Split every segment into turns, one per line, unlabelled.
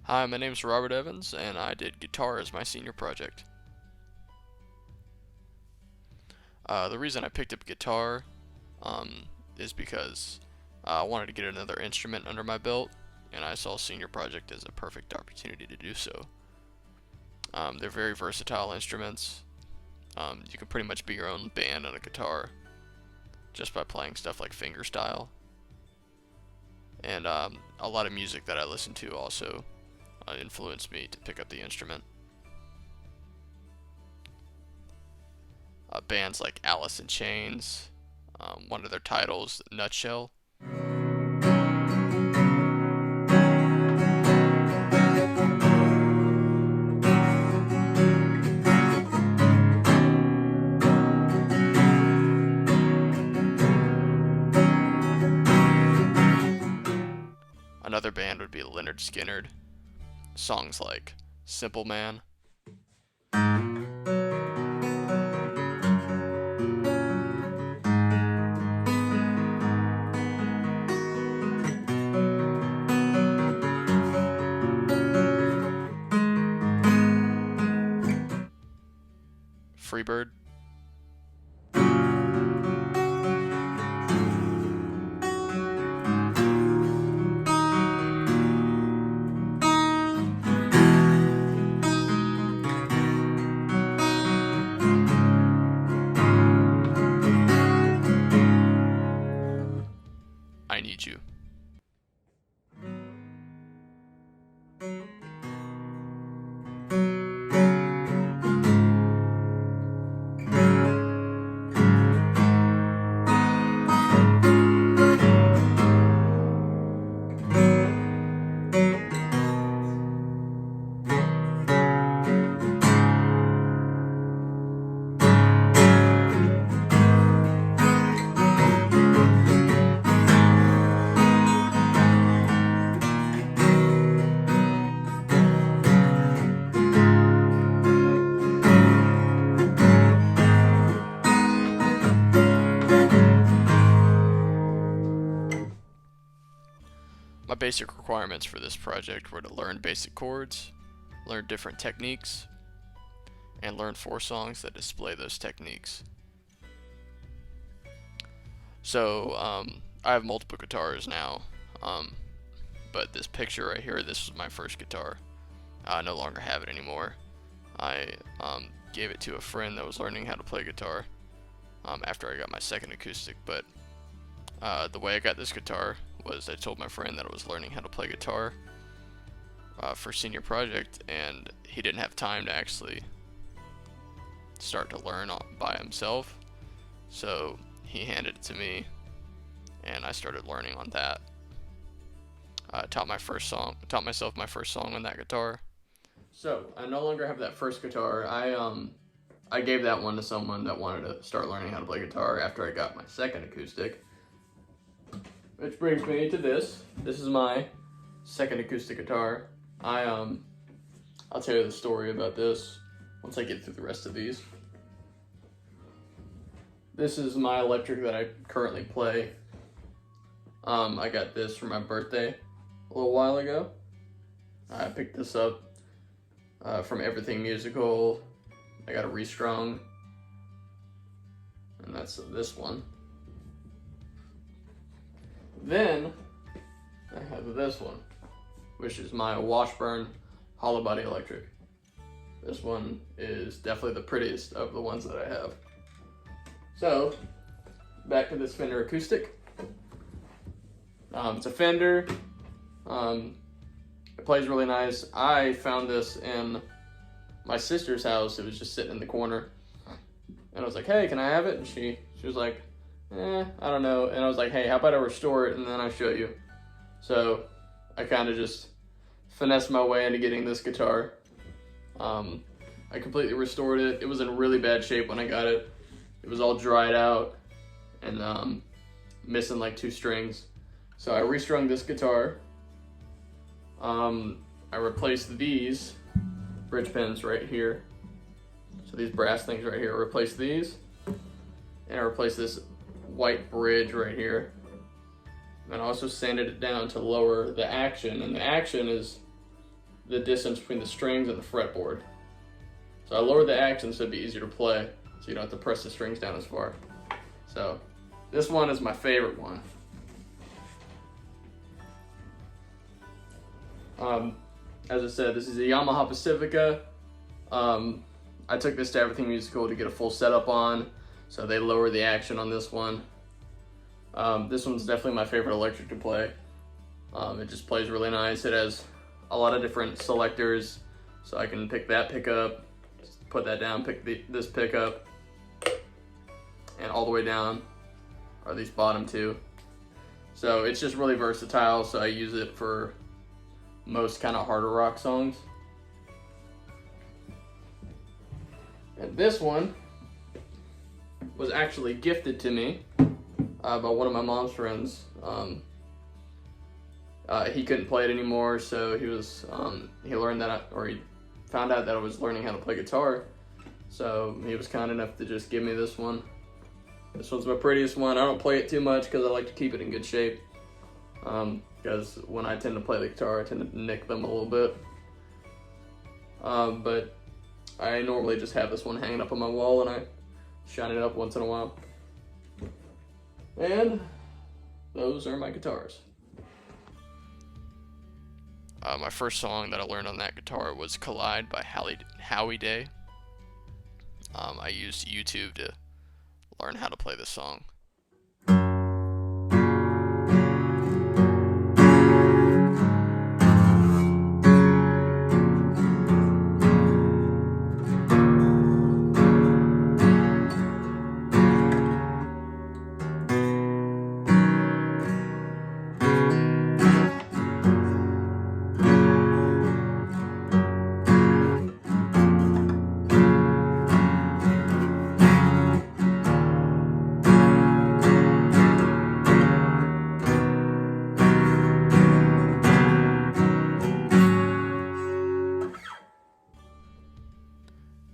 Hi, my name's Robert Evans, and I did guitar as my senior project. The reason I picked up guitar is because I wanted to get another instrument under my belt, and I saw senior project as a perfect opportunity to do so. They're very versatile instruments. You can pretty much be your own band on a guitar just by playing stuff like fingerstyle. And a lot of music that I listen to also influenced me to pick up the instrument. Bands like Alice in Chains, one of their titles, Nutshell. Another band would be Leonard Skinner. Songs like Simple Man. Freebird. I Need You. My basic requirements for this project were to learn basic chords, learn different techniques, and learn 4 songs that display those techniques. So, I have multiple guitars now, but this picture right here, this was my first guitar. I no longer have it anymore. I gave it to a friend that was learning how to play guitar after I got my second acoustic, but the way I got this guitar was I told my friend that I was learning how to play guitar for senior project, and he didn't have time to actually start to learn by himself, so he handed it to me, and I started learning on that. I taught myself my first song on that guitar. So I no longer have that first guitar. I gave that one to someone that wanted to start learning how to play guitar after I got my second acoustic. Which brings me to this. This is my second acoustic guitar. I'll tell you the story about this once I get through the rest of these. This is my electric that I currently play. I got this for my birthday a little while ago. I picked this up from Everything Musical. I got a restrung, and that's this one. Then I have this one, which is my Washburn hollow body electric. This one is definitely the prettiest of the ones that I have. So, back to this Fender acoustic. It's a Fender. It plays really nice. I found this in my sister's house. It was just sitting in the corner, and I was like, "Hey, can I have it?" And she was like, I don't know. And I was like, "Hey, how about I restore it and then I show you?" So I kind of just finessed my way into getting this guitar. I completely restored it. It was in really bad shape when I got it. It was all dried out and missing like 2 strings. So I restrung this guitar. I replaced these bridge pins right here. So these brass things right here, I replaced these. And I replaced this white bridge right here. And I also sanded it down to lower the action. And the action is the distance between the strings and the fretboard. So I lowered the action so it'd be easier to play, so you don't have to press the strings down as far. So this one is my favorite one. As I said, this is a Yamaha Pacifica. I took this to Everything Musical to get a full setup on, so they lower the action on this one. This one's definitely my favorite electric to play. It just plays really nice. It has a lot of different selectors, so I can pick that pickup, put that down, pick this pickup, and all the way down are these bottom two. So it's just really versatile, so I use it for most kind of harder rock songs. And this one was actually gifted to me by one of my mom's friends. He couldn't play it anymore, so he learned that, he found out that I was learning how to play guitar. So he was kind enough to just give me this one. This one's my prettiest one. I don't play it too much because I like to keep it in good shape. Because when I tend to play the guitar, I tend to nick them a little bit. But I normally just have this one hanging up on my wall and I shine it up once in a while. And those are my guitars. My first song that I learned on that guitar was Collide by Howie Day. I used YouTube to learn how to play this song.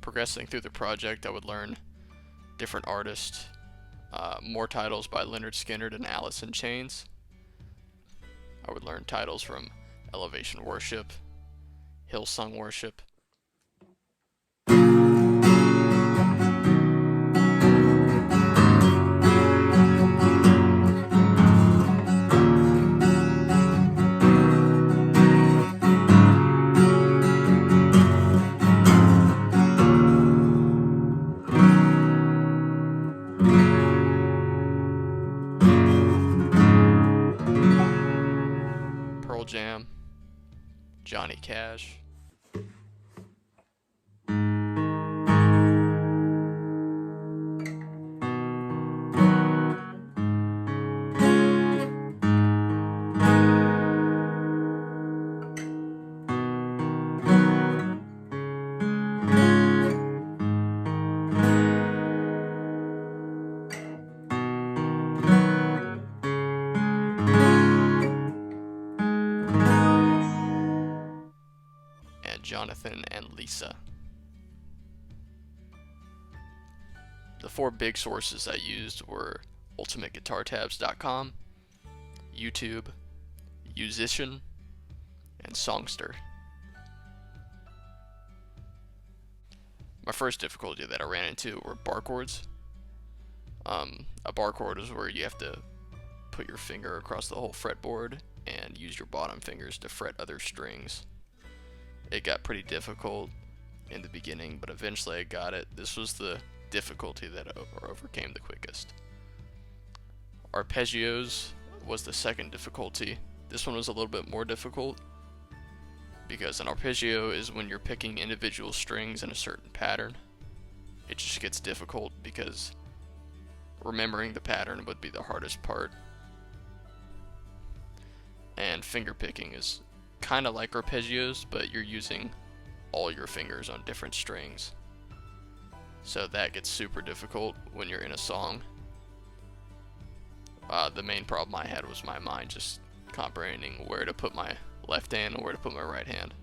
Progressing through the project, I would learn different artists, more titles by Leonard Skinner and Alice in Chains. I would learn titles from Elevation Worship, Hillsong Worship, Pearl Jam, Johnny Cash. Jonathan and Lisa. The four big sources I used were ultimateguitartabs.com, YouTube, Musician, and Songster. My first difficulty that I ran into were bar chords. A bar chord is where you have to put your finger across the whole fretboard and use your bottom fingers to fret other strings. It got pretty difficult in the beginning, but eventually I got it. This was the difficulty that I overcame the quickest. Arpeggios was the second difficulty. This one was a little bit more difficult because an arpeggio is when you're picking individual strings in a certain pattern. It just gets difficult because remembering the pattern would be the hardest part. And finger picking is kind of like arpeggios, but you're using all your fingers on different strings. So that gets super difficult when you're in a song. The main problem I had was my mind just comprehending where to put my left hand and where to put my right hand.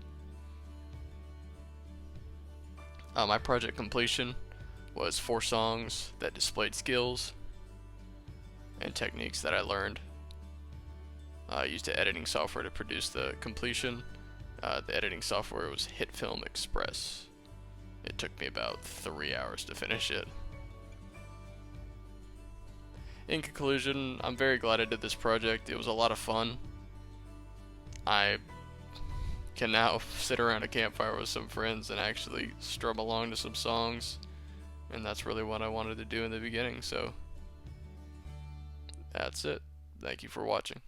My project completion was 4 songs that displayed skills and techniques that I learned. I used the editing software to produce the completion. The editing software was HitFilm Express. It took me about 3 hours to finish it. In conclusion, I'm very glad I did this project. It was a lot of fun. I can now sit around a campfire with some friends and actually strum along to some songs, and that's really what I wanted to do in the beginning, so that's it. Thank you for watching.